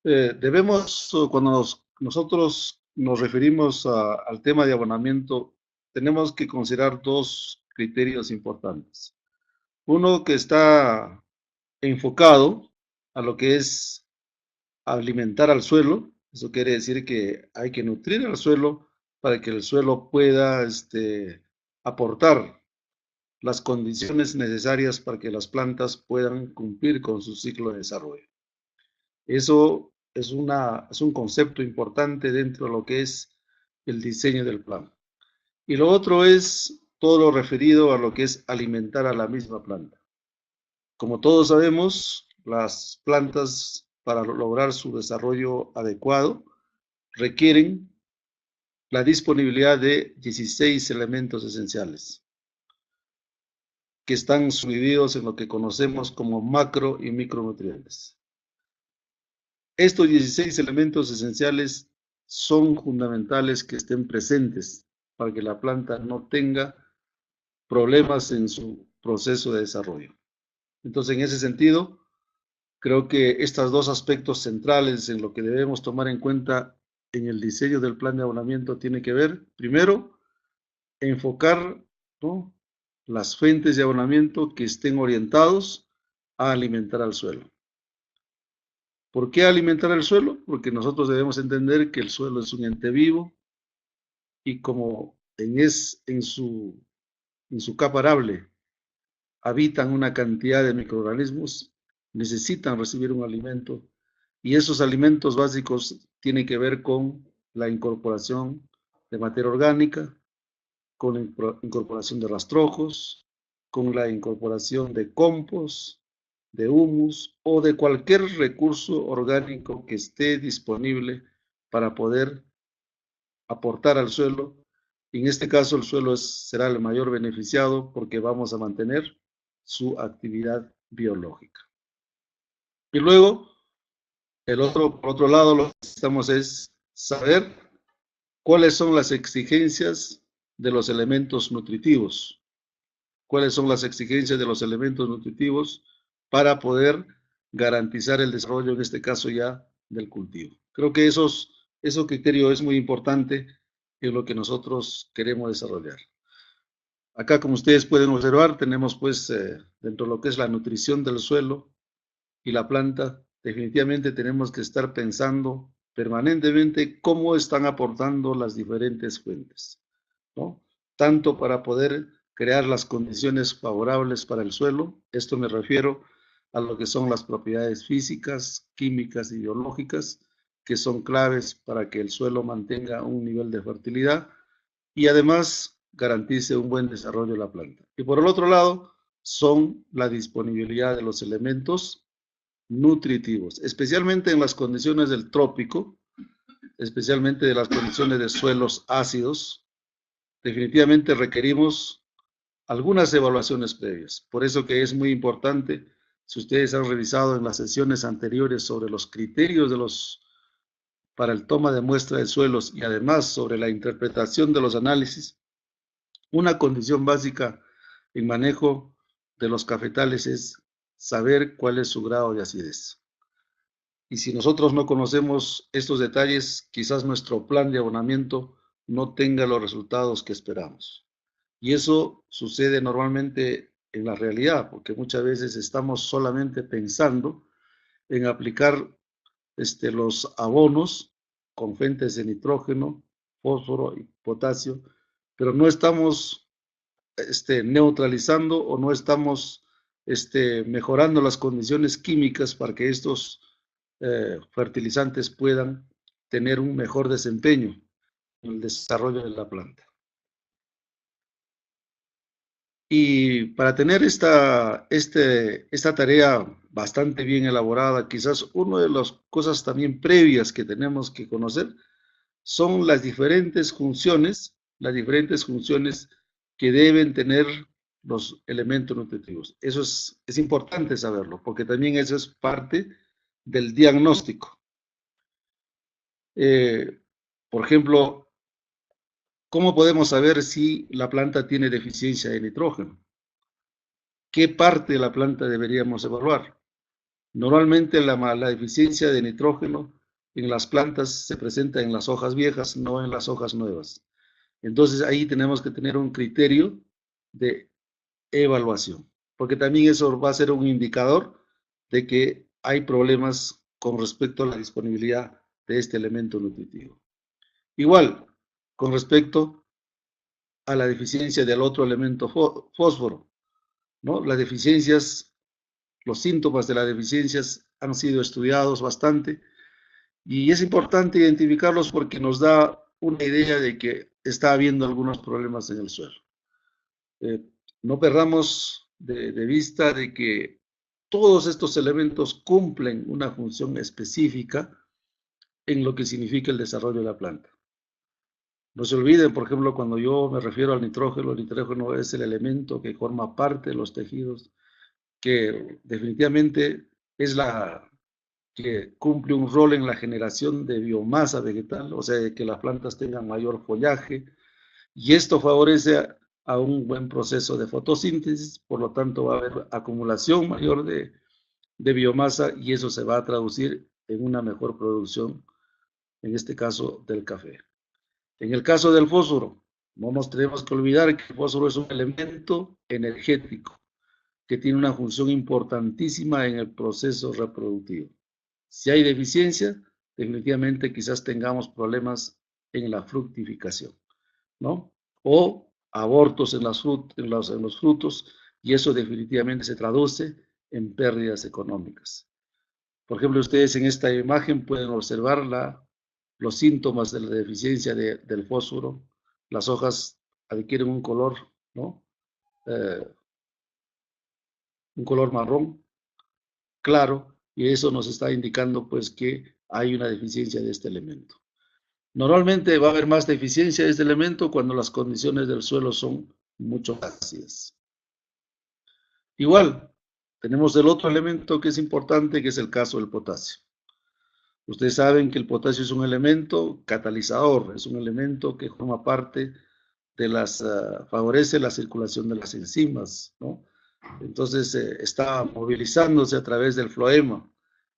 Cuando nosotros nos referimos al tema de abonamiento, tenemos que considerar dos criterios importantes. Uno que está enfocado a lo que es alimentar al suelo. Eso quiere decir que hay que nutrir al suelo para que el suelo pueda aportar las condiciones necesarias para que las plantas puedan cumplir con su ciclo de desarrollo. Eso es un concepto importante dentro de lo que es el diseño del plan. Y lo otro es todo lo referido a lo que es alimentar a la misma planta. Como todos sabemos, las plantas para lograr su desarrollo adecuado requieren la disponibilidad de 16 elementos esenciales que están subdivididos en lo que conocemos como macro y micronutrientes. Estos 16 elementos esenciales son fundamentales que estén presentes para que la planta no tenga problemas en su proceso de desarrollo. Entonces, en ese sentido, creo que estos dos aspectos centrales en lo que debemos tomar en cuenta en el diseño del plan de abonamiento tiene que ver, primero, enfocar, ¿no?, las fuentes de abonamiento que estén orientados a alimentar al suelo. ¿Por qué alimentar al suelo? Porque nosotros debemos entender que el suelo es un ente vivo y como en su capa arable habitan una cantidad de microorganismos, necesitan recibir un alimento y esos alimentos básicos tienen que ver con la incorporación de materia orgánica, con la incorporación de rastrojos, con la incorporación de compost, de humus o de cualquier recurso orgánico que esté disponible para poder aportar al suelo. En este caso, el suelo será el mayor beneficiado porque vamos a mantener su actividad biológica. Y luego, por otro lado, lo que necesitamos es saber cuáles son las exigencias de los elementos nutritivos, cuáles son las exigencias de los elementos nutritivos para poder garantizar el desarrollo, en este caso ya, del cultivo. Creo que ese criterio es muy importante en lo que nosotros queremos desarrollar. Acá, como ustedes pueden observar, tenemos pues dentro de lo que es la nutrición del suelo y la planta, definitivamente tenemos que estar pensando permanentemente cómo están aportando las diferentes fuentes, ¿no? Tanto para poder crear las condiciones favorables para el suelo, esto me refiero a lo que son las propiedades físicas, químicas y biológicas, que son claves para que el suelo mantenga un nivel de fertilidad y además garantice un buen desarrollo de la planta. Y por el otro lado, son la disponibilidad de los elementos nutritivos, especialmente en las condiciones del trópico, especialmente de las condiciones de suelos ácidos, definitivamente requerimos algunas evaluaciones previas. Por eso que es muy importante, si ustedes han revisado en las sesiones anteriores sobre los criterios para el toma de muestra de suelos y además sobre la interpretación de los análisis, una condición básica en manejo de los cafetales es saber cuál es su grado de acidez. Y si nosotros no conocemos estos detalles, quizás nuestro plan de abonamiento no tenga los resultados que esperamos. Y eso sucede normalmente en la realidad, porque muchas veces estamos solamente pensando en aplicar los abonos con fuentes de nitrógeno, fósforo y potasio, pero no estamos neutralizando o no estamos mejorando las condiciones químicas para que estos fertilizantes puedan tener un mejor desempeño en el desarrollo de la planta. Y para tener esta tarea bastante bien elaborada, quizás una de las cosas también previas que tenemos que conocer son las diferentes funciones que deben tener los elementos nutritivos. Eso es importante saberlo, porque también eso es parte del diagnóstico. Por ejemplo, ¿cómo podemos saber si la planta tiene deficiencia de nitrógeno? ¿Qué parte de la planta deberíamos evaluar? Normalmente la deficiencia de nitrógeno en las plantas se presenta en las hojas viejas, no en las hojas nuevas. Entonces ahí tenemos que tener un criterio de evaluación, porque también eso va a ser un indicador de que hay problemas con respecto a la disponibilidad de este elemento nutritivo. Igual, con respecto a la deficiencia del otro elemento fósforo, ¿no? Las deficiencias, los síntomas de las deficiencias han sido estudiados bastante y es importante identificarlos porque nos da una idea de que está habiendo algunos problemas en el suelo. No perdamos de vista de que todos estos elementos cumplen una función específica en lo que significa el desarrollo de la planta. No se olviden, por ejemplo, cuando yo me refiero al nitrógeno, el nitrógeno es el elemento que forma parte de los tejidos, que definitivamente es la que cumple un rol en la generación de biomasa vegetal, o sea, que las plantas tengan mayor follaje, y esto favorece a un buen proceso de fotosíntesis, por lo tanto va a haber acumulación mayor de biomasa y eso se va a traducir en una mejor producción, en este caso del café. En el caso del fósforo, no nos tenemos que olvidar que el fósforo es un elemento energético que tiene una función importantísima en el proceso reproductivo. Si hay deficiencia, definitivamente quizás tengamos problemas en la fructificación, ¿no? O abortos en los frutos, y eso definitivamente se traduce en pérdidas económicas. Por ejemplo, ustedes en esta imagen pueden observar los síntomas de la deficiencia del fósforo. Las hojas adquieren un color, ¿no? Un color marrón claro, y eso nos está indicando pues que hay una deficiencia de este elemento. Normalmente va a haber más deficiencia de este elemento cuando las condiciones del suelo son mucho más ácidas. Igual, tenemos el otro elemento que es importante, que es el caso del potasio. Ustedes saben que el potasio es un elemento catalizador, es un elemento que forma parte de favorece la circulación de las enzimas, ¿no? Entonces está movilizándose a través del floema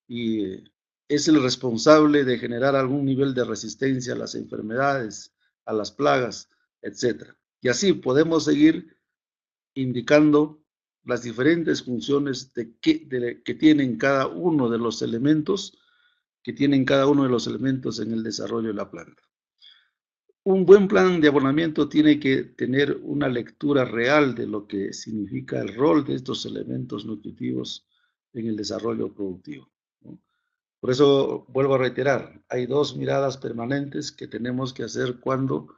y es el responsable de generar algún nivel de resistencia a las enfermedades, a las plagas, etc. Y así podemos seguir indicando las diferentes funciones que tienen cada uno de los elementos, en el desarrollo de la planta. Un buen plan de abonamiento tiene que tener una lectura real de lo que significa el rol de estos elementos nutritivos en el desarrollo productivo, ¿no? Por eso vuelvo a reiterar, hay dos miradas permanentes que tenemos que hacer cuando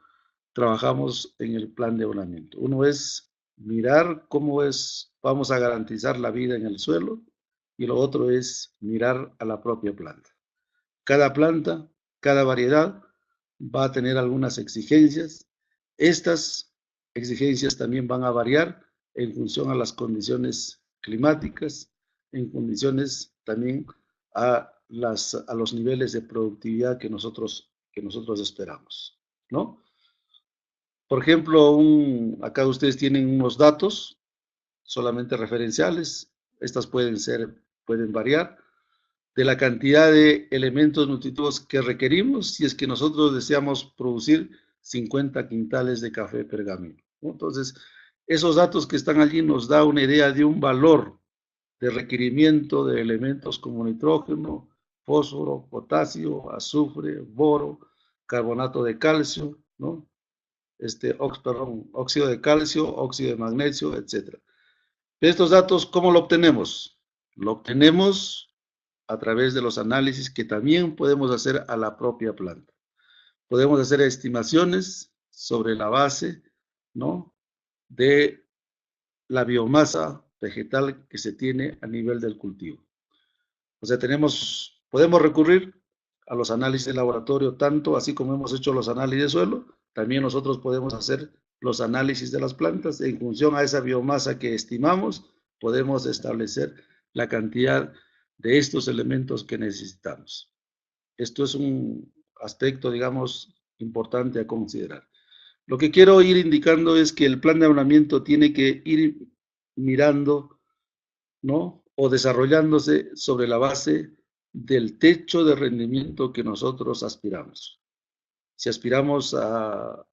trabajamos en el plan de abonamiento. Uno es mirar cómo vamos a garantizar la vida en el suelo y lo otro es mirar a la propia planta. Cada planta, cada variedad va a tener algunas exigencias. Estas exigencias también van a variar en función a las condiciones climáticas, en condiciones también a los niveles de productividad que nosotros esperamos, ¿no? Por ejemplo, acá ustedes tienen unos datos solamente referenciales. Estas pueden variar de la cantidad de elementos nutritivos que requerimos si es que nosotros deseamos producir 50 quintales de café pergamino, ¿no? Entonces, esos datos que están allí nos da una idea de un valor de requerimiento de elementos como nitrógeno, fósforo, potasio, azufre, boro, carbonato de calcio, ¿no? Óxido de calcio, óxido de magnesio, etc. Estos datos, ¿cómo lo obtenemos? Lo obtenemos a través de los análisis que también podemos hacer a la propia planta. Podemos hacer estimaciones sobre la base, ¿no?, de la biomasa vegetal que se tiene a nivel del cultivo. O sea, podemos recurrir a los análisis de laboratorio, tanto así como hemos hecho los análisis de suelo, también nosotros podemos hacer los análisis de las plantas. En función a esa biomasa que estimamos, podemos establecer la cantidad de estos elementos que necesitamos. Esto es un aspecto, digamos, importante a considerar. Lo que quiero ir indicando es que el plan de abonamiento tiene que ir mirando, ¿no?, o desarrollándose sobre la base del techo de rendimiento que nosotros aspiramos. Si aspiramos a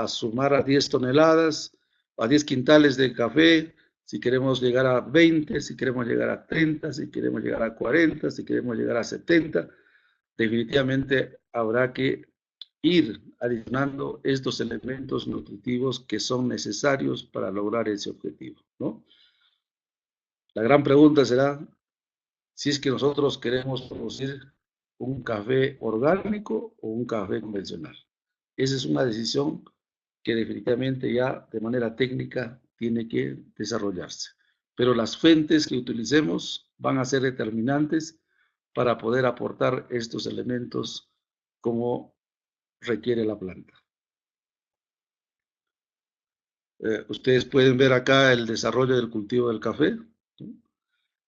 sumar a 10 toneladas, a 10 quintales de café, si queremos llegar a 20, si queremos llegar a 30, si queremos llegar a 40, si queremos llegar a 70, definitivamente habrá que ir adicionando estos elementos nutritivos que son necesarios para lograr ese objetivo, ¿no? La gran pregunta será si es que nosotros queremos producir un café orgánico o un café convencional. Esa es una decisión que definitivamente ya de manera técnica tiene que desarrollarse. Pero las fuentes que utilicemos van a ser determinantes para poder aportar estos elementos como requiere la planta. Ustedes pueden ver acá el desarrollo del cultivo del café, ¿no?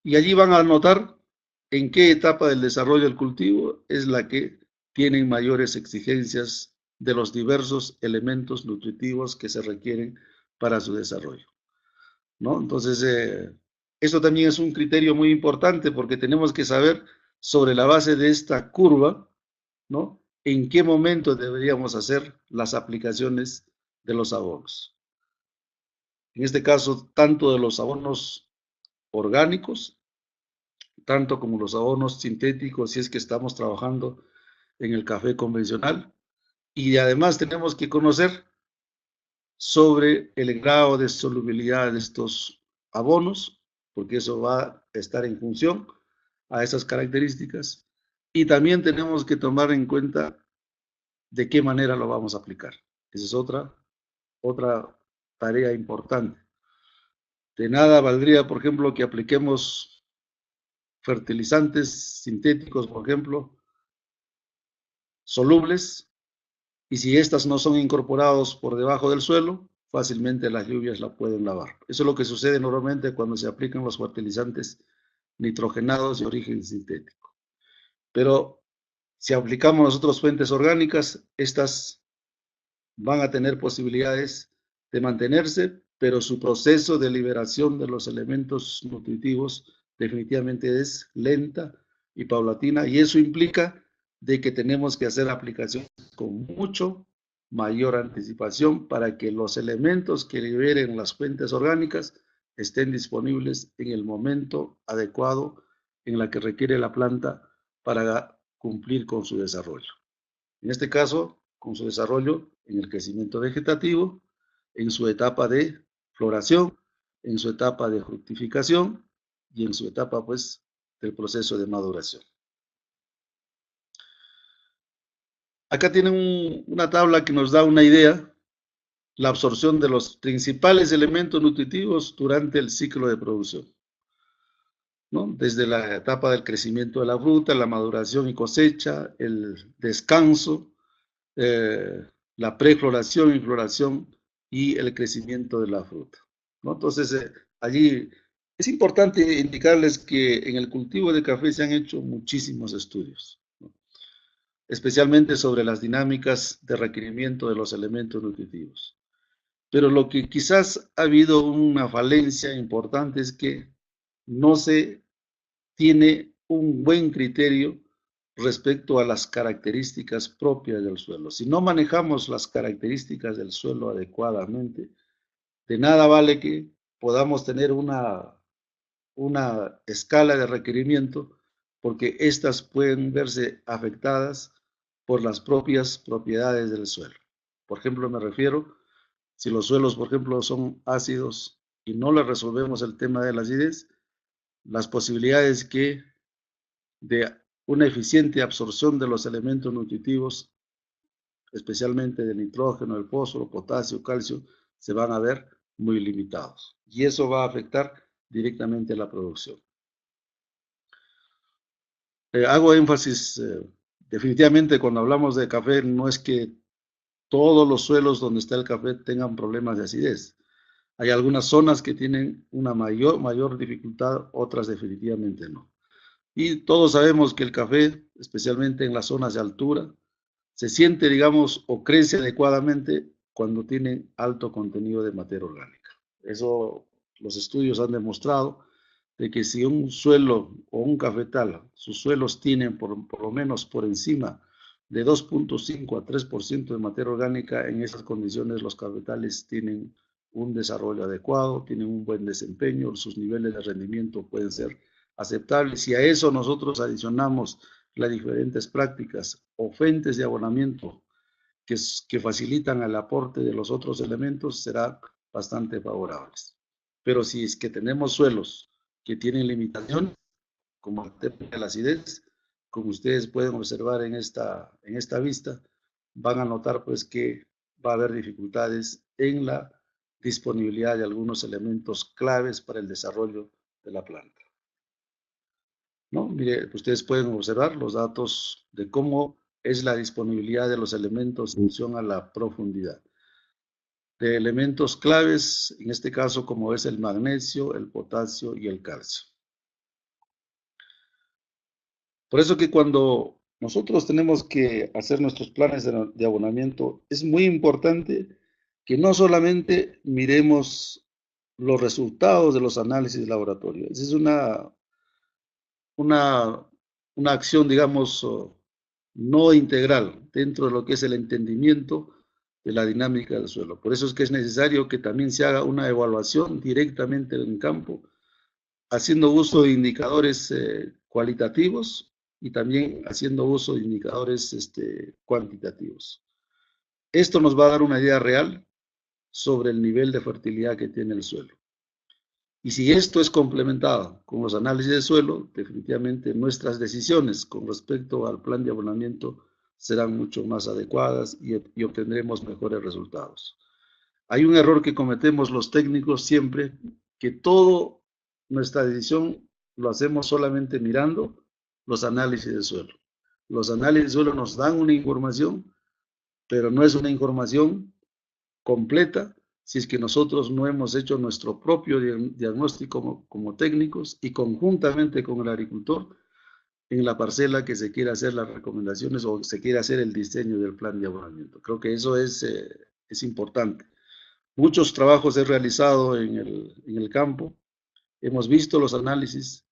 Y allí van a notar en qué etapa del desarrollo del cultivo es la que tienen mayores exigencias de los diversos elementos nutritivos que se requieren para su desarrollo, ¿no? Entonces, eso también es un criterio muy importante porque tenemos que saber sobre la base de esta curva, ¿no? En qué momento deberíamos hacer las aplicaciones de los abonos. En este caso, tanto de los abonos orgánicos, tanto como los abonos sintéticos, si es que estamos trabajando en el café convencional. Y además tenemos que conocer sobre el grado de solubilidad de estos abonos, porque eso va a estar en función a esas características. Y también tenemos que tomar en cuenta de qué manera lo vamos a aplicar. Esa es otra tarea importante. De nada valdría, por ejemplo, que apliquemos fertilizantes sintéticos, por ejemplo, solubles, y si estas no son incorporados por debajo del suelo, fácilmente las lluvias la pueden lavar. Eso es lo que sucede normalmente cuando se aplican los fertilizantes nitrogenados de origen sintético. Pero si aplicamos nosotros fuentes orgánicas, estas van a tener posibilidades de mantenerse, pero su proceso de liberación de los elementos nutritivos definitivamente es lenta y paulatina, y eso implica de que tenemos que hacer aplicaciones con mucho mayor anticipación para que los elementos que liberen las fuentes orgánicas estén disponibles en el momento adecuado en la que requiere la planta para cumplir con su desarrollo. En este caso, con su desarrollo en el crecimiento vegetativo, en su etapa de floración, en su etapa de fructificación y en su etapa, pues, del proceso de maduración. Acá tienen una tabla que nos da una idea, la absorción de los principales elementos nutritivos durante el ciclo de producción, ¿no? Desde la etapa del crecimiento de la fruta, la maduración y cosecha, el descanso, la prefloración y floración y el crecimiento de la fruta, ¿no? Entonces, allí es importante indicarles que en el cultivo de café se han hecho muchísimos estudios, ¿no? Especialmente sobre las dinámicas de requerimiento de los elementos nutritivos. Pero lo que quizás ha habido una falencia importante es que no se tiene un buen criterio respecto a las características propias del suelo. Si no manejamos las características del suelo adecuadamente, de nada vale que podamos tener una escala de requerimiento, porque estas pueden verse afectadas por las propias propiedades del suelo. Por ejemplo, me refiero, si los suelos, por ejemplo, son ácidos y no le resolvemos el tema de la acidez, las posibilidades que de una eficiente absorción de los elementos nutritivos, especialmente del nitrógeno, el fósforo, potasio, calcio, se van a ver muy limitados. Y eso va a afectar directamente la producción. Hago énfasis, definitivamente cuando hablamos de café, no es que todos los suelos donde está el café tengan problemas de acidez. Hay algunas zonas que tienen una mayor dificultad, otras definitivamente no. Y todos sabemos que el café, especialmente en las zonas de altura, se siente, digamos, o crece adecuadamente cuando tienen alto contenido de materia orgánica. Eso los estudios han demostrado de que si un suelo o un cafetal, sus suelos tienen por lo menos por encima de 2.5 a 3% de materia orgánica, en esas condiciones los cafetales tienen un desarrollo adecuado, tienen un buen desempeño, sus niveles de rendimiento pueden ser aceptables. Si a eso nosotros adicionamos las diferentes prácticas o fuentes de abonamiento que facilitan el aporte de los otros elementos, será bastante favorables. Pero si es que tenemos suelos que tienen limitación, como el tema de la acidez, como ustedes pueden observar en esta vista, van a notar pues que va a haber dificultades en la disponibilidad de algunos elementos claves para el desarrollo de la planta. ¿No? Mire, ustedes pueden observar los datos de cómo es la disponibilidad de los elementos en función a la profundidad. De elementos claves, en este caso como es el magnesio, el potasio y el calcio. Por eso que cuando nosotros tenemos que hacer nuestros planes de abonamiento, es muy importante que no solamente miremos los resultados de los análisis de laboratorio. Esa es una acción, digamos, no integral dentro de lo que es el entendimiento de la dinámica del suelo. Por eso es que es necesario que también se haga una evaluación directamente en campo, haciendo uso de indicadores cualitativos y también haciendo uso de indicadores cuantitativos. Esto nos va a dar una idea real sobre el nivel de fertilidad que tiene el suelo. Y si esto es complementado con los análisis de suelo, definitivamente nuestras decisiones con respecto al plan de abonamiento serán mucho más adecuadas y obtendremos mejores resultados. Hay un error que cometemos los técnicos siempre, que toda nuestra decisión lo hacemos solamente mirando los análisis de suelo. Los análisis de suelo nos dan una información, pero no es una información completa si es que nosotros no hemos hecho nuestro propio diagnóstico como técnicos y conjuntamente con el agricultor en la parcela que se quiera hacer las recomendaciones o se quiera hacer el diseño del plan de abonamiento. Creo que eso es importante. Muchos trabajos he realizado en el campo, hemos visto los análisis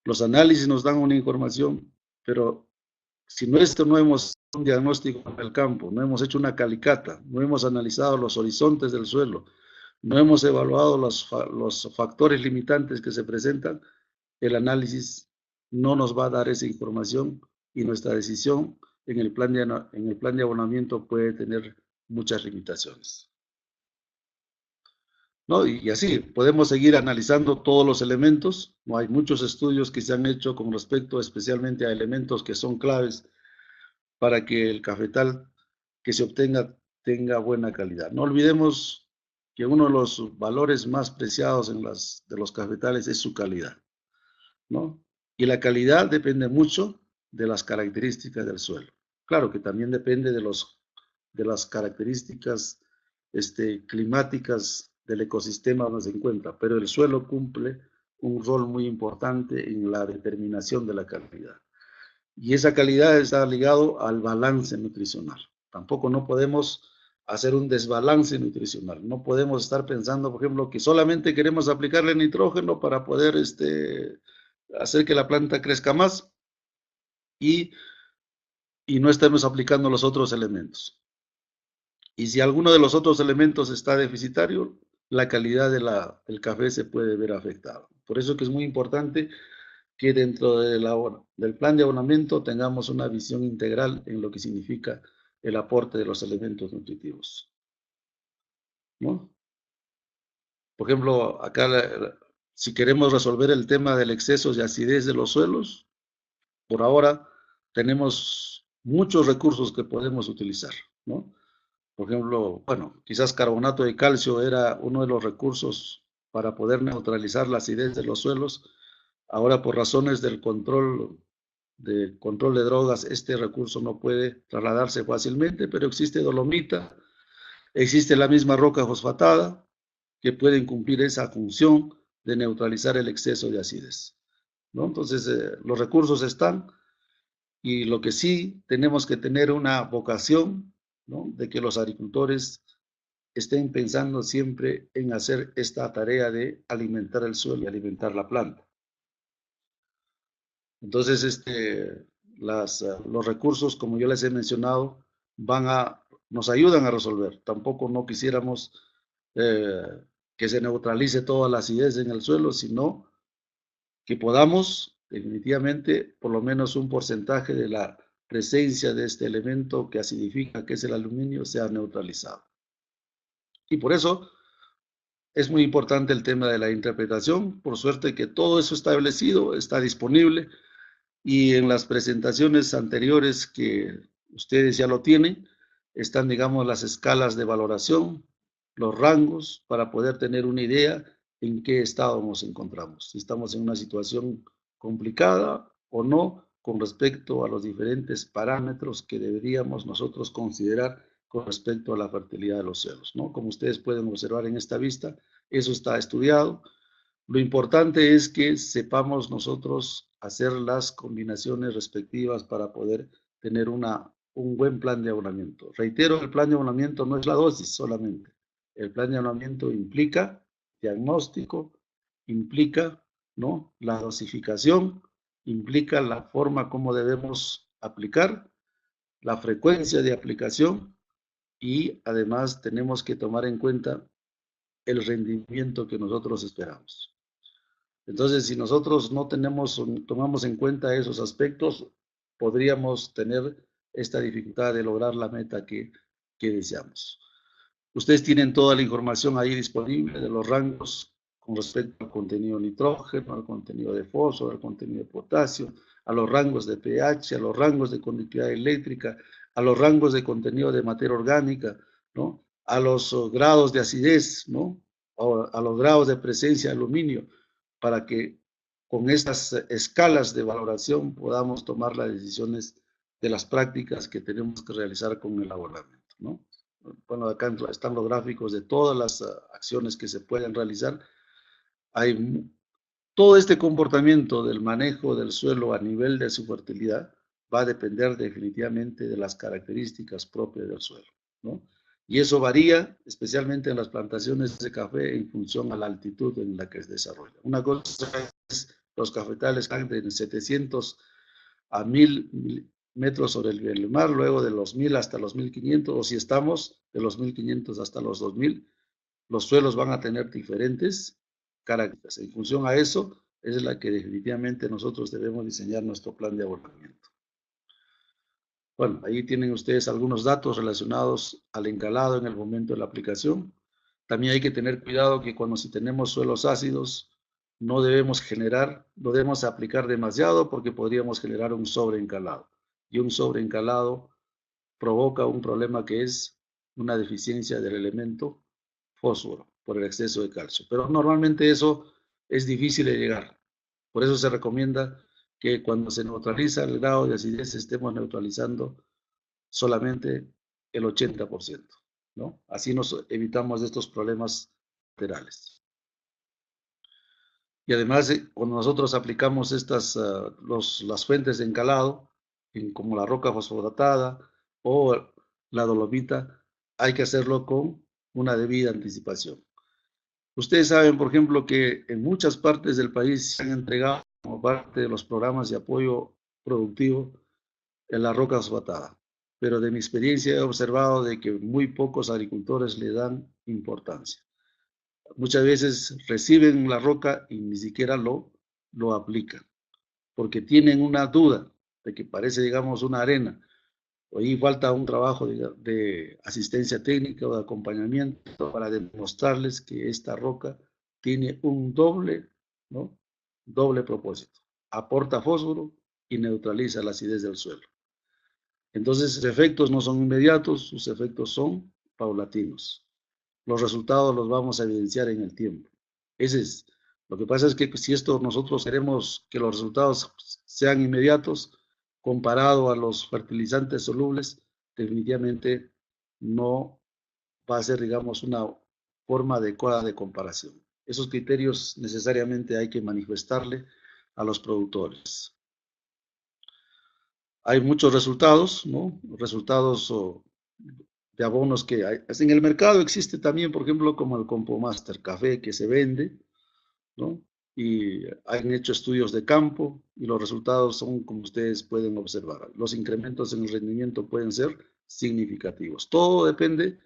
nos dan una información, pero si no hemos hecho un diagnóstico en el campo, no hemos hecho una calicata, no hemos analizado los horizontes del suelo, no hemos evaluado los factores limitantes que se presentan, el análisis no nos va a dar esa información y nuestra decisión en el plan de abonamiento puede tener muchas limitaciones. ¿No? Y así, podemos seguir analizando todos los elementos. No hay muchos estudios que se han hecho con respecto especialmente a elementos que son claves para que el cafetal que se obtenga tenga buena calidad. No olvidemos que uno de los valores más preciados de los cafetales es su calidad, ¿no? Y la calidad depende mucho de las características del suelo. Claro que también depende de las características climáticas del ecosistema donde se encuentra, pero el suelo cumple un rol muy importante en la determinación de la calidad. Y esa calidad está ligado al balance nutricional. Tampoco no podemos hacer un desbalance nutricional. No podemos estar pensando, por ejemplo, que solamente queremos aplicarle nitrógeno para poder hacer que la planta crezca más y no estemos aplicando los otros elementos. Y si alguno de los otros elementos está deficitario, la calidad del café se puede ver afectada. Por eso que es muy importante que dentro del plan de abonamiento tengamos una visión integral en lo que significa el aporte de los elementos nutritivos, ¿no? Por ejemplo, acá, si queremos resolver el tema del exceso de acidez de los suelos, por ahora tenemos muchos recursos que podemos utilizar, ¿no? Por ejemplo, bueno, quizás carbonato de calcio era uno de los recursos para poder neutralizar la acidez de los suelos. Ahora, por razones del control de drogas, este recurso no puede trasladarse fácilmente, pero existe dolomita, existe la misma roca fosfatada que pueden cumplir esa función de neutralizar el exceso de acidez, ¿no? Entonces, los recursos están y lo que sí tenemos que tener una vocación, ¿no? De que los agricultores estén pensando siempre en hacer esta tarea de alimentar el suelo y alimentar la planta. Entonces, los recursos, como yo les he mencionado, nos ayudan a resolver. Tampoco no quisiéramos eh, que se neutralice toda la acidez en el suelo, sino que podamos definitivamente, por lo menos un porcentaje de la presencia de este elemento que acidifica, que es el aluminio, sea neutralizado. Y por eso es muy importante el tema de la interpretación. Por suerte que todo eso establecido, está disponible, y en las presentaciones anteriores que ustedes ya lo tienen, están, digamos, las escalas de valoración, los rangos, para poder tener una idea en qué estado nos encontramos. Si estamos en una situación complicada o no con respecto a los diferentes parámetros que deberíamos nosotros considerar con respecto a la fertilidad de los suelos, ¿no? Como ustedes pueden observar en esta vista, eso está estudiado. Lo importante es que sepamos nosotros hacer las combinaciones respectivas para poder tener un buen plan de abonamiento. Reitero, el plan de abonamiento no es la dosis solamente. El plan de abonamiento implica diagnóstico, implica, ¿no?, la dosificación, implica la forma como debemos aplicar, la frecuencia de aplicación, y además tenemos que tomar en cuenta el rendimiento que nosotros esperamos. Entonces, si nosotros no tomamos en cuenta esos aspectos, podríamos tener esta dificultad de lograr la meta que deseamos. Ustedes tienen toda la información ahí disponible de los rangos con respecto al contenido de nitrógeno, al contenido de fósforo, al contenido de potasio, a los rangos de pH, a los rangos de conductividad eléctrica, a los rangos de contenido de materia orgánica, ¿no?, a los grados de acidez, ¿no?, a los grados de presencia de aluminio, para que con estas escalas de valoración podamos tomar las decisiones de las prácticas que tenemos que realizar con el abonamiento, ¿no? Bueno, acá están los gráficos de todas las acciones que se pueden realizar. Todo este comportamiento del manejo del suelo a nivel de su fertilidad va a depender definitivamente de las características propias del suelo, ¿no? Y eso varía especialmente en las plantaciones de café en función a la altitud en la que se desarrolla. Una cosa es los cafetales que están de 700 a 1000 metros sobre el nivel del mar, luego de los 1000 hasta los 1500, o si estamos de los 1500 hasta los 2000, los suelos van a tener diferentes características. En función a eso, es la que definitivamente nosotros debemos diseñar nuestro plan de abonamiento. Bueno, ahí tienen ustedes algunos datos relacionados al encalado en el momento de la aplicación. También hay que tener cuidado que si tenemos suelos ácidos, no debemos aplicar demasiado, porque podríamos generar un sobreencalado. Y un sobreencalado provoca un problema que es una deficiencia del elemento fósforo por el exceso de calcio. Pero normalmente eso es difícil de llegar. Por eso se recomienda que cuando se neutraliza el grado de acidez estemos neutralizando solamente el 80%, ¿no? Así nos evitamos estos problemas laterales. Y además, cuando nosotros aplicamos las fuentes de encalado, como la roca fosforatada o la dolomita, hay que hacerlo con una debida anticipación. Ustedes saben, por ejemplo, que en muchas partes del país se han entregado como parte de los programas de apoyo productivo en la roca fosfatada, pero de mi experiencia he observado de que muy pocos agricultores le dan importancia. Muchas veces reciben la roca y ni siquiera lo aplican, porque tienen una duda de que parece, digamos, una arena. Ahí falta un trabajo de asistencia técnica o de acompañamiento para demostrarles que esta roca tiene un ¿no?, doble propósito. Aporta fósforo y neutraliza la acidez del suelo. Entonces, sus efectos no son inmediatos, sus efectos son paulatinos. Los resultados los vamos a evidenciar en el tiempo. Lo que pasa es que si nosotros queremos que los resultados sean inmediatos, comparado a los fertilizantes solubles, definitivamente no va a ser, digamos, una forma adecuada de comparación. Esos criterios necesariamente hay que manifestarle a los productores. Hay muchos resultados, ¿no? Resultados de abonos que hay. En el mercado existe también, por ejemplo, como el Compomaster Café que se vende, ¿no? y han hecho estudios de campo y los resultados son como ustedes pueden observar. Los incrementos en el rendimiento pueden ser significativos. Todo depende,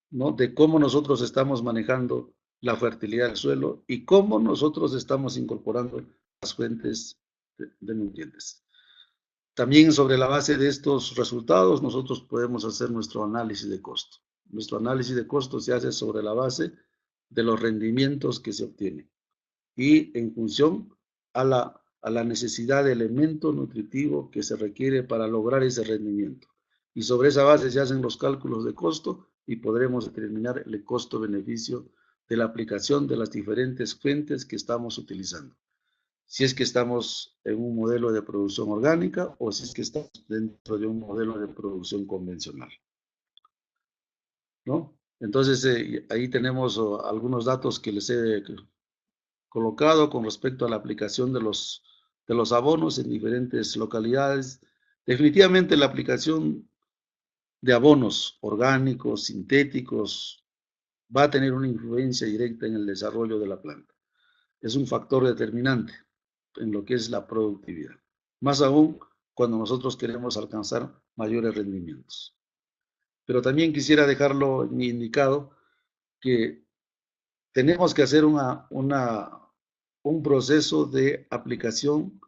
¿no?, de cómo nosotros estamos manejando la fertilidad del suelo y cómo nosotros estamos incorporando las fuentes de nutrientes. También sobre la base de estos resultados nosotros podemos hacer nuestro análisis de costo. Nuestro análisis de costo se hace sobre la base de los rendimientos que se obtienen y en función a la necesidad de elemento nutritivo que se requiere para lograr ese rendimiento. Y sobre esa base se hacen los cálculos de costo y podremos determinar el costo-beneficio de la aplicación de las diferentes fuentes que estamos utilizando. Si es que estamos en un modelo de producción orgánica o si es que estamos dentro de un modelo de producción convencional, ¿no? Entonces, ahí tenemos algunos datos que les he colocado con respecto a la aplicación de los abonos en diferentes localidades. Definitivamente la aplicación de abonos orgánicos, sintéticos, va a tener una influencia directa en el desarrollo de la planta. Es un factor determinante en lo que es la productividad. Más aún cuando nosotros queremos alcanzar mayores rendimientos. Pero también quisiera dejarlo indicado que tenemos que hacer un proceso de aplicación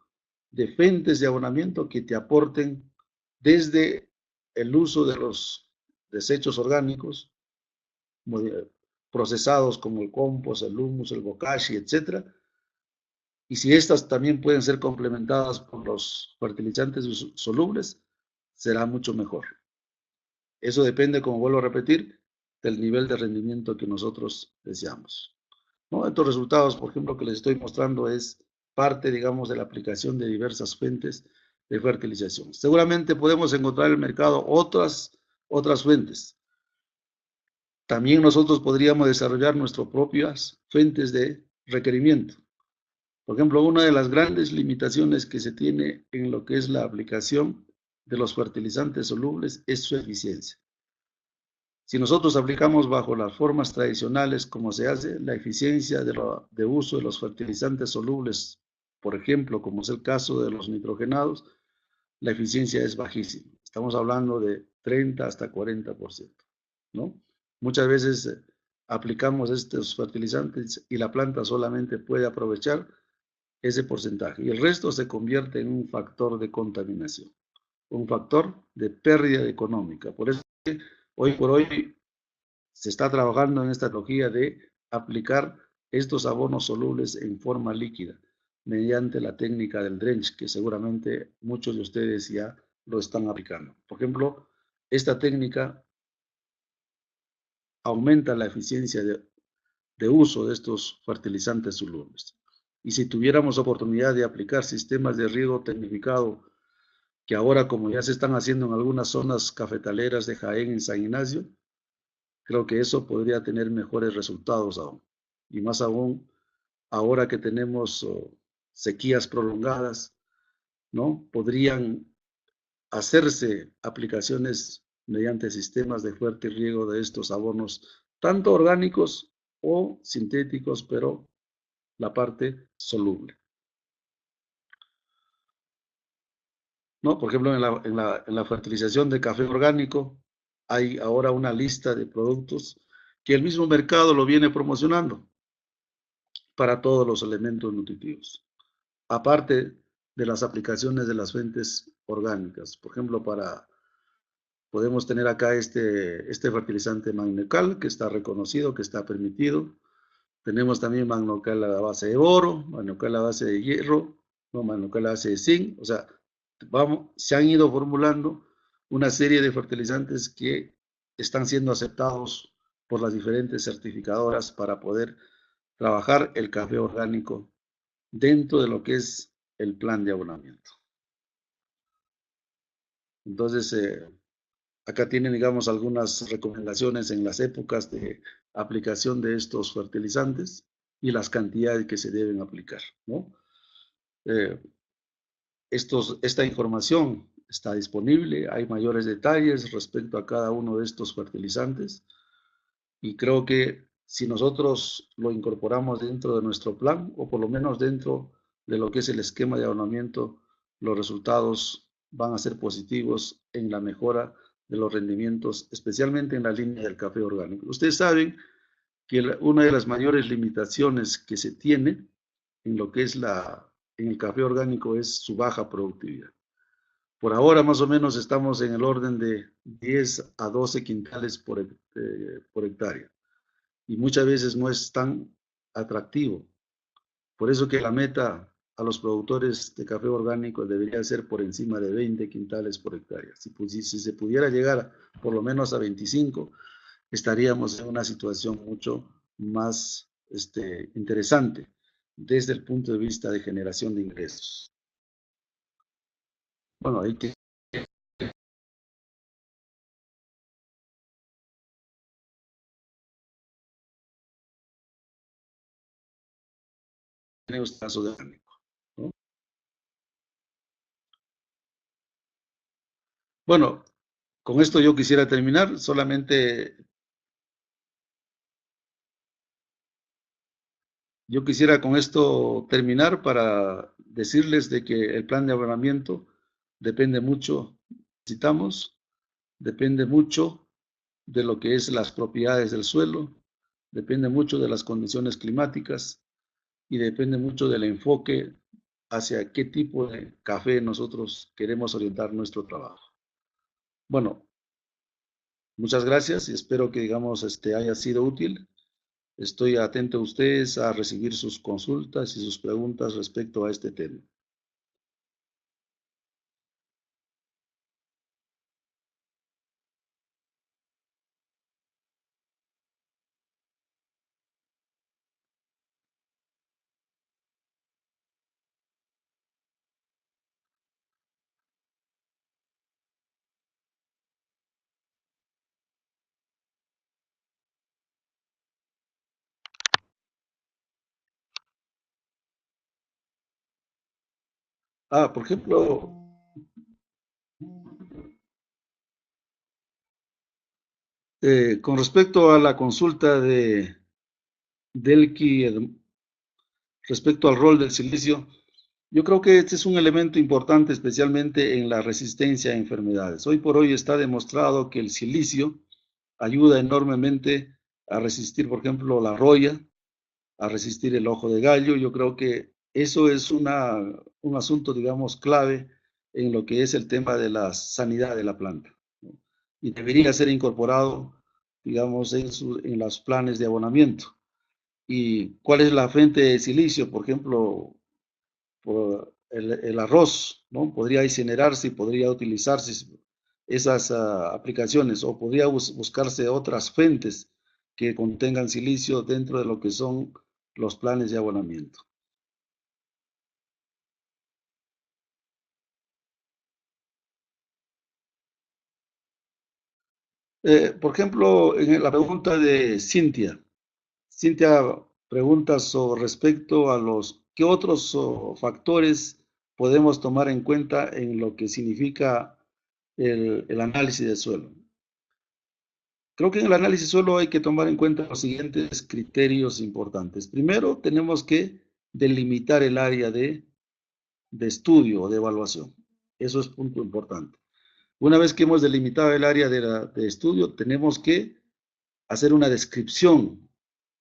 de fuentes de abonamiento que te aporten desde el uso de los desechos orgánicos procesados como el compost, el humus, el bokashi, etc. Y si estas también pueden ser complementadas por los fertilizantes solubles, será mucho mejor. Eso depende, como vuelvo a repetir, del nivel de rendimiento que nosotros deseamos, ¿no? Estos resultados, por ejemplo, que les estoy mostrando es parte, digamos, de la aplicación de diversas fuentes de fertilización. Seguramente podemos encontrar en el mercado otras fuentes. También nosotros podríamos desarrollar nuestras propias fuentes de requerimiento. Por ejemplo, una de las grandes limitaciones que se tiene en lo que es la aplicación de los fertilizantes solubles es su eficiencia. Si nosotros aplicamos bajo las formas tradicionales como se hace, la eficiencia de uso de los fertilizantes solubles, por ejemplo, como es el caso de los nitrogenados, la eficiencia es bajísima. Estamos hablando de 30 hasta 40%, ¿no? Muchas veces aplicamos estos fertilizantes y la planta solamente puede aprovechar ese porcentaje y el resto se convierte en un factor de contaminación, un factor de pérdida económica. Por eso hoy por hoy se está trabajando en esta tecnología de aplicar estos abonos solubles en forma líquida mediante la técnica del drench, que seguramente muchos de ustedes ya lo están aplicando. Por ejemplo, esta técnica aumenta la eficiencia de uso de estos fertilizantes solubles. Y si tuviéramos oportunidad de aplicar sistemas de riego tecnificado, que ahora como ya se están haciendo en algunas zonas cafetaleras de Jaén, en San Ignacio, creo que eso podría tener mejores resultados aún. Y más aún, ahora que tenemos sequías prolongadas, ¿no? Podrían hacerse aplicaciones mediante sistemas de fuerte riego de estos abonos, tanto orgánicos o sintéticos, pero la parte soluble, ¿no? Por ejemplo, en la fertilización de café orgánico hay ahora una lista de productos que el mismo mercado lo viene promocionando para todos los elementos nutritivos, aparte de las aplicaciones de las fuentes orgánicas. Por ejemplo, podemos tener acá este fertilizante Magnocal, que está reconocido, que está permitido. Tenemos también Magnocal a base de oro, Magnocal a base de hierro, ¿no? Magnocal a base de zinc. O sea, se han ido formulando una serie de fertilizantes que están siendo aceptados por las diferentes certificadoras para poder trabajar el café orgánico dentro de lo que es el plan de abonamiento. Entonces, acá tienen, digamos, algunas recomendaciones en las épocas de aplicación de estos fertilizantes y las cantidades que se deben aplicar, ¿no? Esta información está disponible, hay mayores detalles respecto a cada uno de estos fertilizantes y creo que si nosotros lo incorporamos dentro de nuestro plan o por lo menos dentro de lo que es el esquema de abonamiento, los resultados van a ser positivos en la mejora de los rendimientos, especialmente en la línea del café orgánico. Ustedes saben que una de las mayores limitaciones que se tiene en lo que es en el café orgánico es su baja productividad. Por ahora más o menos estamos en el orden de 10 a 12 quintales por hectárea y muchas veces no es tan atractivo. Por eso que la meta a los productores de café orgánico debería ser por encima de 20 quintales por hectárea. Si se pudiera llegar por lo menos a 25, estaríamos en una situación mucho más interesante desde el punto de vista de generación de ingresos. Bueno, hay que tener un caso de orgánico, ¿no? Bueno, con esto yo quisiera terminar, solamente yo quisiera con esto terminar para decirles de que el plan de abonamiento depende mucho, necesitamos, depende mucho de lo que es las propiedades del suelo, depende mucho de las condiciones climáticas y depende mucho del enfoque hacia qué tipo de café nosotros queremos orientar nuestro trabajo. Bueno, muchas gracias y espero que, digamos, haya sido útil. Estoy atento a ustedes a recibir sus consultas y sus preguntas respecto a este tema. Por ejemplo, con respecto a la consulta de Delki respecto al rol del silicio, yo creo que este es un elemento importante, especialmente en la resistencia a enfermedades. Hoy por hoy está demostrado que el silicio ayuda enormemente a resistir, por ejemplo, la roya, a resistir el ojo de gallo. Yo creo que eso es un asunto, digamos, clave en lo que es el tema de la sanidad de la planta, ¿no? Y debería ser incorporado, digamos, en los planes de abonamiento. ¿Y cuál es la fuente de silicio? Por ejemplo, por el arroz, ¿no? Podría incinerarse y podría utilizarse esas aplicaciones o podría buscarse otras fuentes que contengan silicio dentro de lo que son los planes de abonamiento. Por ejemplo, en la pregunta de Cintia, Cintia pregunta sobre respecto a qué otros factores podemos tomar en cuenta en lo que significa el análisis de suelo. Creo que en el análisis suelo hay que tomar en cuenta los siguientes criterios importantes. Primero, tenemos que delimitar el área de estudio o de evaluación. Eso es punto importante. Una vez que hemos delimitado el área de estudio, tenemos que hacer una descripción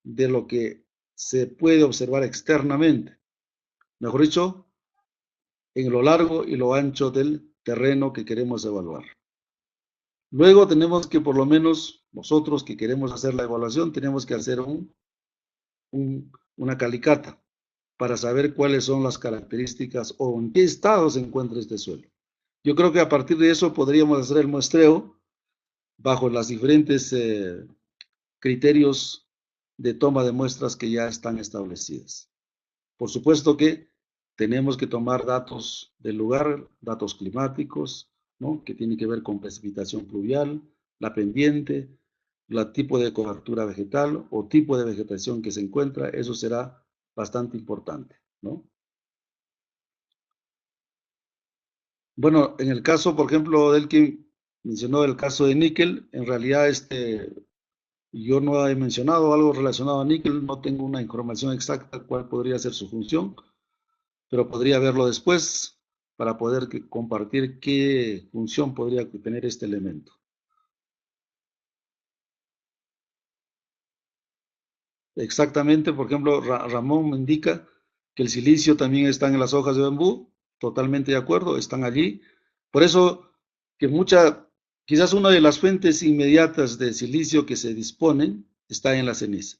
de lo que se puede observar externamente. Mejor dicho, en lo largo y lo ancho del terreno que queremos evaluar. Luego tenemos que, por lo menos, nosotros que queremos hacer la evaluación, tenemos que hacer una calicata para saber cuáles son las características o en qué estado se encuentra este suelo. Yo creo que a partir de eso podríamos hacer el muestreo bajo los diferentes criterios de toma de muestras que ya están establecidas. Por supuesto que tenemos que tomar datos del lugar, datos climáticos, ¿no? Que tienen que ver con precipitación pluvial, la pendiente, el tipo de cobertura vegetal o tipo de vegetación que se encuentra, eso será bastante importante, ¿no? Bueno, en el caso, por ejemplo, del que mencionó el caso de níquel, en realidad Yo no he mencionado algo relacionado a níquel, no tengo una información exacta cuál podría ser su función, pero podría verlo después para poder compartir qué función podría tener este elemento. Exactamente, por ejemplo, Ramón me indica que el silicio también está en las hojas de bambú, totalmente de acuerdo, están allí. Por eso que quizás una de las fuentes inmediatas de silicio que se disponen está en la ceniza.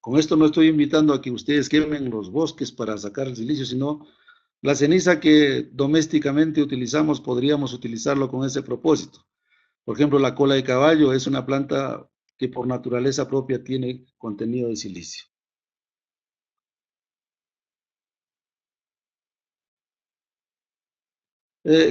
Con esto no estoy invitando a que ustedes quemen los bosques para sacar el silicio, sino la ceniza que domésticamente utilizamos, podríamos utilizarlo con ese propósito. Por ejemplo, la cola de caballo es una planta que por naturaleza propia tiene contenido de silicio.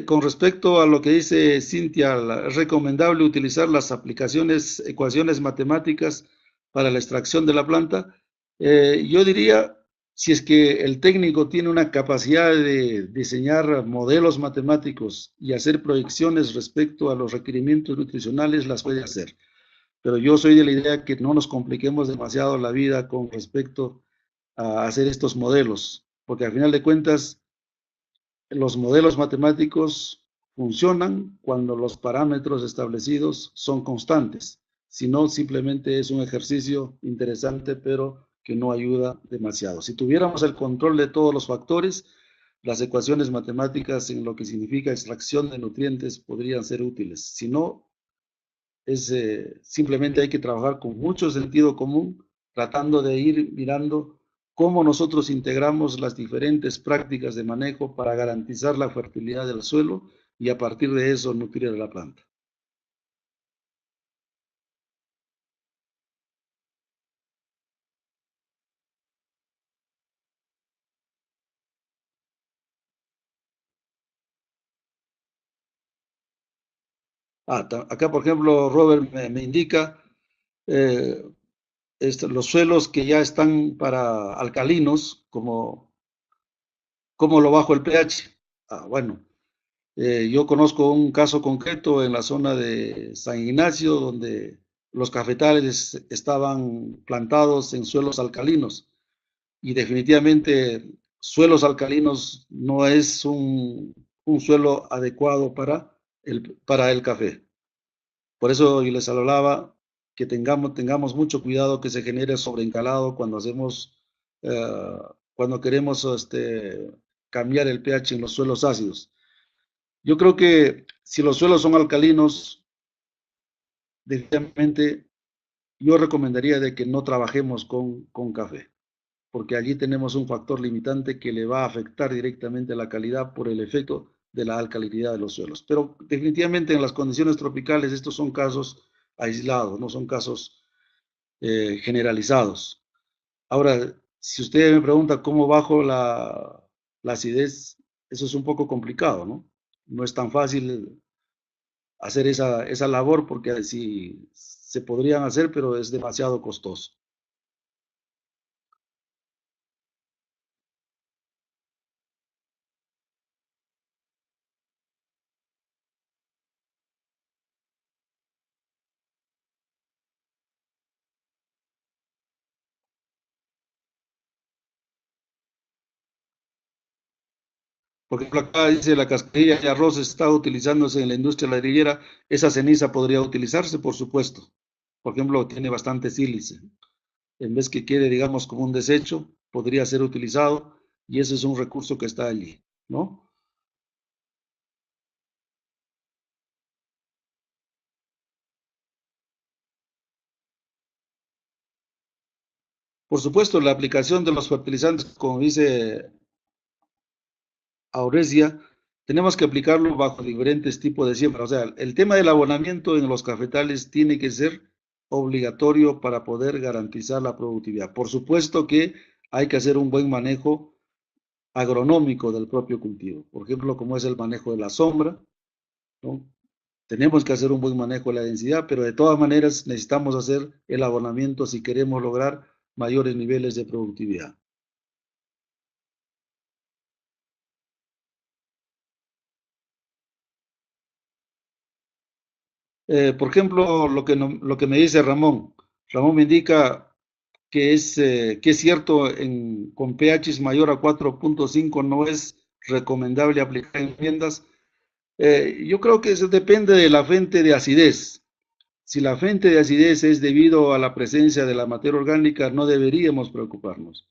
Con respecto a lo que dice Cintia, es recomendable utilizar las ecuaciones matemáticas para la extracción de la planta. Yo diría, si es que el técnico tiene una capacidad de diseñar modelos matemáticos y hacer proyecciones respecto a los requerimientos nutricionales, las puede hacer. Pero yo soy de la idea que no nos compliquemos demasiado la vida con respecto a hacer estos modelos, porque al final de cuentas los modelos matemáticos funcionan cuando los parámetros establecidos son constantes. Si no, simplemente es un ejercicio interesante, pero que no ayuda demasiado. Si tuviéramos el control de todos los factores, las ecuaciones matemáticas en lo que significa extracción de nutrientes podrían ser útiles. Si no, simplemente hay que trabajar con mucho sentido común, tratando de ir mirando cómo nosotros integramos las diferentes prácticas de manejo para garantizar la fertilidad del suelo y a partir de eso nutrir a la planta. Acá, por ejemplo, Robert me indica eh, los suelos que ya están para alcalinos, como lo bajo el pH. Bueno, yo conozco un caso concreto en la zona de San Ignacio, donde los cafetales estaban plantados en suelos alcalinos y definitivamente suelos alcalinos no es un suelo adecuado para el café. Por eso yo les hablaba que tengamos mucho cuidado que se genere sobreencalado eh, cuando queremos cambiar el pH en los suelos ácidos. Yo creo que si los suelos son alcalinos, definitivamente yo recomendaría de que no trabajemos con café, porque allí tenemos un factor limitante que le va a afectar directamente a la calidad por el efecto de la alcalinidad de los suelos. Pero definitivamente en las condiciones tropicales estos son casos aislados, no son casos generalizados. Ahora, si usted me pregunta cómo bajo la acidez, eso es un poco complicado, ¿no? No es tan fácil hacer esa labor porque sí se podrían hacer, pero es demasiado costoso. Por ejemplo, acá dice la cascarilla de arroz está utilizándose en la industria ladrillera. Esa ceniza podría utilizarse, por supuesto. Por ejemplo, tiene bastante sílice. En vez que quede, digamos, como un desecho, podría ser utilizado y ese es un recurso que está allí, ¿no? Por supuesto, la aplicación de los fertilizantes, como dice Auresia, tenemos que aplicarlo bajo diferentes tipos de siembra. O sea, el tema del abonamiento en los cafetales tiene que ser obligatorio para poder garantizar la productividad. Por supuesto que hay que hacer un buen manejo agronómico del propio cultivo. Por ejemplo, como es el manejo de la sombra, ¿no? Tenemos que hacer un buen manejo de la densidad, pero de todas maneras necesitamos hacer el abonamiento si queremos lograr mayores niveles de productividad. Por ejemplo, lo que me dice Ramón. Ramón me indica que es cierto, con pH mayor a 4.5 no es recomendable aplicar enmiendas. Yo creo que eso depende de la fuente de acidez. Si la fuente de acidez es debido a la presencia de la materia orgánica, no deberíamos preocuparnos.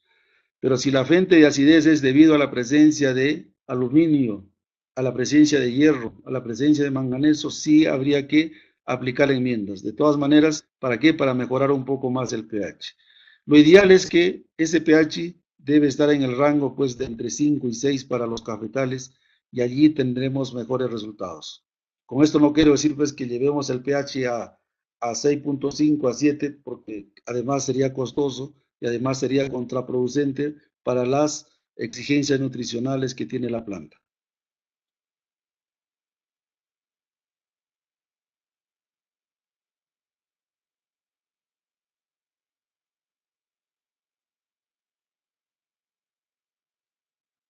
Pero si la fuente de acidez es debido a la presencia de aluminio, a la presencia de hierro, a la presencia de manganeso, sí habría que aplicar enmiendas. De todas maneras, ¿para qué? Para mejorar un poco más el pH. Lo ideal es que ese pH debe estar en el rango pues, de entre 5 y 6 para los cafetales y allí tendremos mejores resultados. Con esto no quiero decir pues, que llevemos el pH a 6.5, a 7, porque además sería costoso y además sería contraproducente para las exigencias nutricionales que tiene la planta.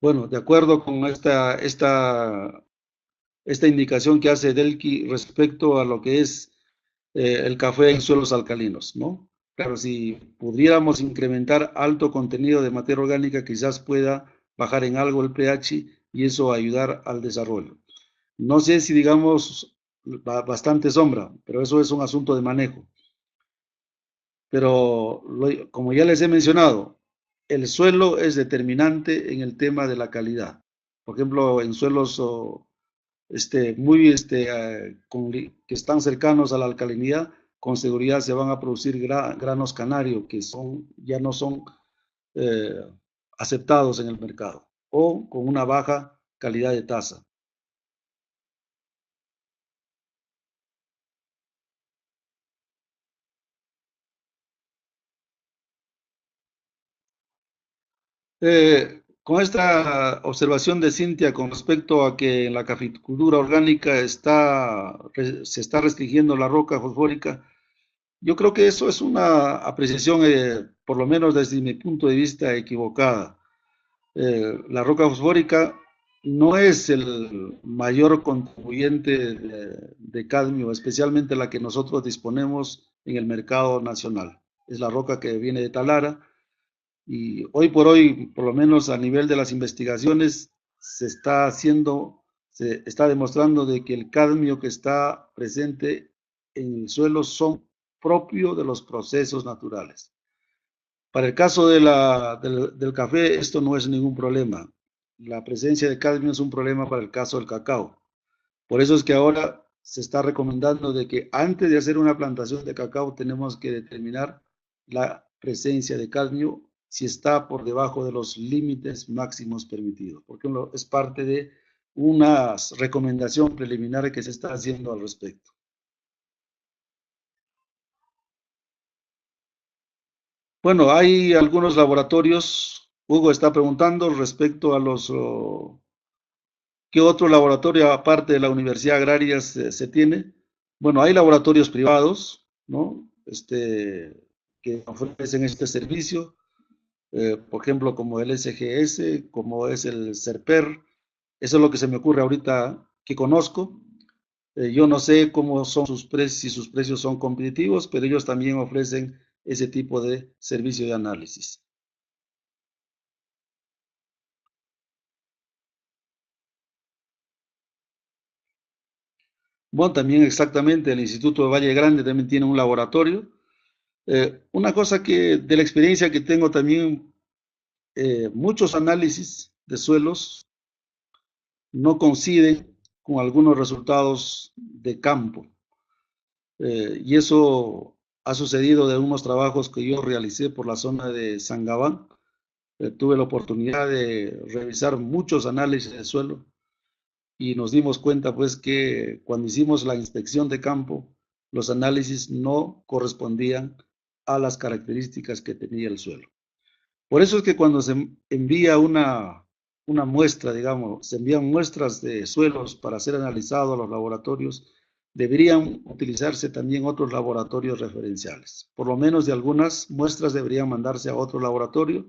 Bueno, de acuerdo con esta indicación que hace Delki respecto a lo que es el café en suelos alcalinos, ¿no? Claro, si pudiéramos incrementar alto contenido de materia orgánica, quizás pueda bajar en algo el pH y eso ayudar al desarrollo. No sé si digamos bastante sombra, pero eso es un asunto de manejo. Pero como ya les he mencionado, el suelo es determinante en el tema de la calidad. Por ejemplo, en suelos muy que están cercanos a la alcalinidad, con seguridad se van a producir granos canarios que ya no son eh, aceptados en el mercado o con una baja calidad de taza. Con esta observación de Cintia con respecto a que en la caficultura orgánica se está restringiendo la roca fosfórica, yo creo que eso es una apreciación, por lo menos desde mi punto de vista, equivocada. La roca fosfórica no es el mayor contribuyente de cadmio, especialmente la que nosotros disponemos en el mercado nacional. Es la roca que viene de Talara y hoy por hoy, por lo menos a nivel de las investigaciones, se está demostrando de que el cadmio que está presente en el suelo son propios de los procesos naturales. Para el caso del café, esto no es ningún problema. La presencia de cadmio es un problema para el caso del cacao. Por eso es que ahora se está recomendando de que antes de hacer una plantación de cacao tenemos que determinar la presencia de cadmio si está por debajo de los límites máximos permitidos, porque es parte de una recomendación preliminar que se está haciendo al respecto. Bueno, hay algunos laboratorios, Hugo está preguntando respecto a ¿qué otro laboratorio aparte de la Universidad Agraria se tiene? Bueno, hay laboratorios privados, ¿no? Que ofrecen este servicio, por ejemplo, como el SGS, como es el CERPER. Eso es lo que se me ocurre ahorita que conozco. Yo no sé cómo son sus precios, si sus precios son competitivos, pero ellos también ofrecen ese tipo de servicio de análisis. Bueno, también exactamente, el Instituto de Valle Grande también tiene un laboratorio. Una cosa que de la experiencia que tengo también, muchos análisis de suelos no coinciden con algunos resultados de campo. Y eso ha sucedido de unos trabajos que yo realicé por la zona de Sangabán. Tuve la oportunidad de revisar muchos análisis de suelo y nos dimos cuenta pues que cuando hicimos la inspección de campo, los análisis no correspondían a las características que tenía el suelo. Por eso es que cuando se envía una muestra, digamos, se envían muestras de suelos para ser analizados a los laboratorios, deberían utilizarse también otros laboratorios referenciales. Por lo menos de algunas muestras deberían mandarse a otro laboratorio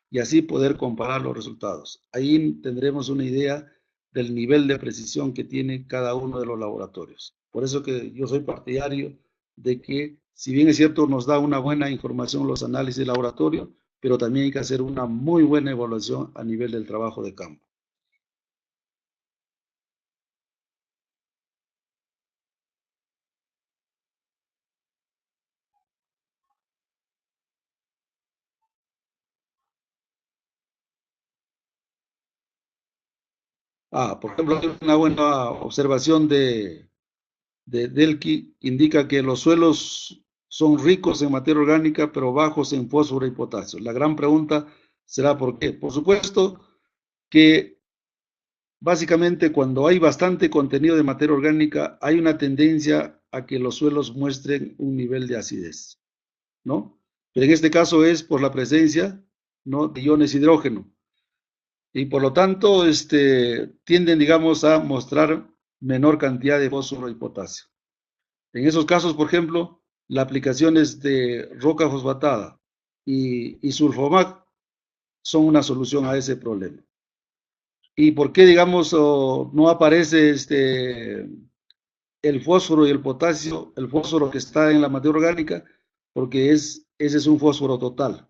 y así poder comparar los resultados. Ahí tendremos una idea del nivel de precisión que tiene cada uno de los laboratorios. Por eso que yo soy partidario de que Si bien es cierto, nos da una buena información los análisis de laboratorio, pero también hay que hacer una muy buena evaluación a nivel del trabajo de campo. Por ejemplo, una buena observación de Delki indica que los suelos son ricos en materia orgánica, pero bajos en fósforo y potasio. La gran pregunta será ¿por qué? Por supuesto que básicamente cuando hay bastante contenido de materia orgánica, hay una tendencia a que los suelos muestren un nivel de acidez, ¿no? Pero en este caso es por la presencia, ¿no?, de iones hidrógeno. Y por lo tanto, tienden, digamos, a mostrar menor cantidad de fósforo y potasio. En esos casos, por ejemplo, la aplicación de roca fosfatada y sulfomac son una solución a ese problema. ¿Y por qué, digamos, no aparece el fósforo y el potasio, el fósforo que está en la materia orgánica? Porque ese es un fósforo total,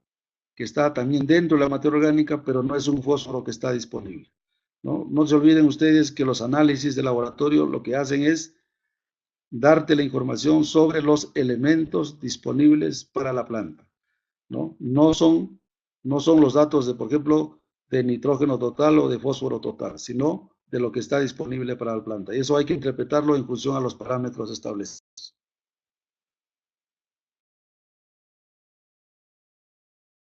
que está también dentro de la materia orgánica, pero no es un fósforo que está disponible, ¿no? No se olviden ustedes que los análisis de laboratorio lo que hacen es darte la información sobre los elementos disponibles para la planta, ¿no? No son los datos de, por ejemplo, de nitrógeno total o de fósforo total, sino de lo que está disponible para la planta. Y eso hay que interpretarlo en función a los parámetros establecidos.